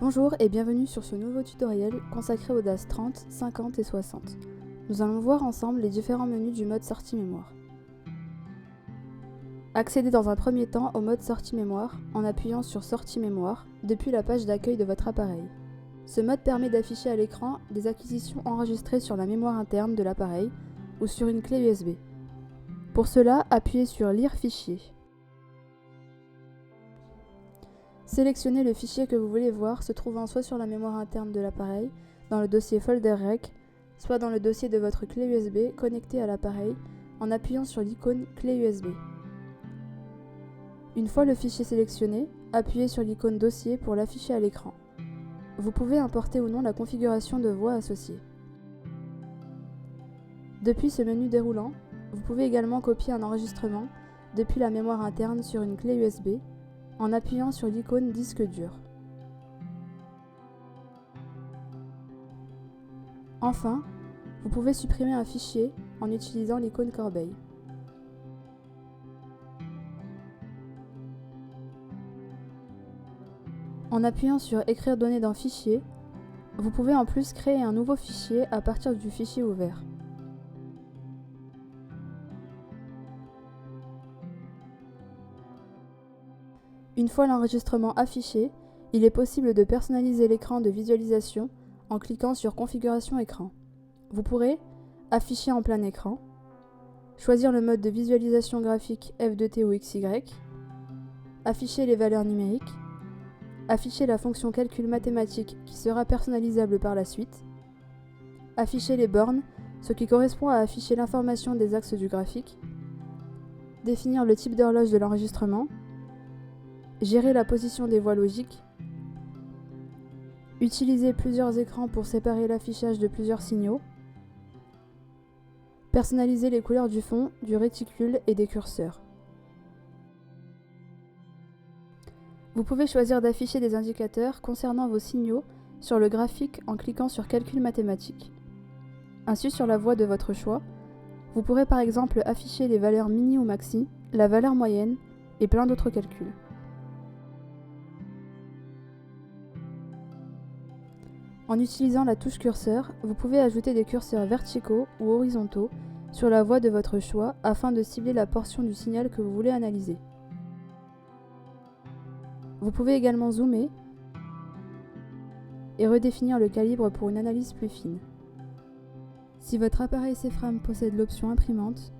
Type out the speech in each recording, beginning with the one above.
Bonjour et bienvenue sur ce nouveau tutoriel consacré aux DAS 30, 50 et 60. Nous allons voir ensemble les différents menus du mode sortie mémoire. Accédez dans un premier temps au mode sortie mémoire en appuyant sur sortie mémoire depuis la page d'accueil de votre appareil. Ce mode permet d'afficher à l'écran des acquisitions enregistrées sur la mémoire interne de l'appareil ou sur une clé USB. Pour cela, appuyez sur lire fichier. Sélectionnez le fichier que vous voulez voir se trouvant soit sur la mémoire interne de l'appareil, dans le dossier folder rec, soit dans le dossier de votre clé USB connectée à l'appareil en appuyant sur l'icône clé USB. Une fois le fichier sélectionné, appuyez sur l'icône dossier pour l'afficher à l'écran. Vous pouvez importer ou non la configuration de voix associée. Depuis ce menu déroulant, vous pouvez également copier un enregistrement depuis la mémoire interne sur une clé USB en appuyant sur l'icône disque dur. Enfin, vous pouvez supprimer un fichier en utilisant l'icône corbeille. En appuyant sur écrire données dans fichier, vous pouvez en plus créer un nouveau fichier à partir du fichier ouvert. Une fois l'enregistrement affiché, il est possible de personnaliser l'écran de visualisation en cliquant sur Configuration écran. Vous pourrez afficher en plein écran, choisir le mode de visualisation graphique F2T ou XY, afficher les valeurs numériques, afficher la fonction calcul mathématique qui sera personnalisable par la suite, afficher les bornes, ce qui correspond à afficher l'information des axes du graphique, définir le type d'horloge de l'enregistrement, gérer la position des voies logiques, utiliser plusieurs écrans pour séparer l'affichage de plusieurs signaux, personnaliser les couleurs du fond, du réticule et des curseurs. Vous pouvez choisir d'afficher des indicateurs concernant vos signaux sur le graphique en cliquant sur Calcul mathématique. Ainsi, sur la voie de votre choix, vous pourrez par exemple afficher les valeurs mini ou maxi, la valeur moyenne et plein d'autres calculs. En utilisant la touche curseur, vous pouvez ajouter des curseurs verticaux ou horizontaux sur la voie de votre choix afin de cibler la portion du signal que vous voulez analyser. Vous pouvez également zoomer et redéfinir le calibre pour une analyse plus fine. Si votre appareil CFRAM possède l'option imprimante,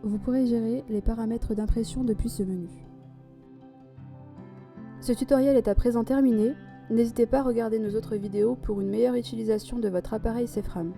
vous pourrez gérer les paramètres d'impression depuis ce menu. Ce tutoriel est à présent terminé. N'hésitez pas à regarder nos autres vidéos pour une meilleure utilisation de votre appareil CFRAM.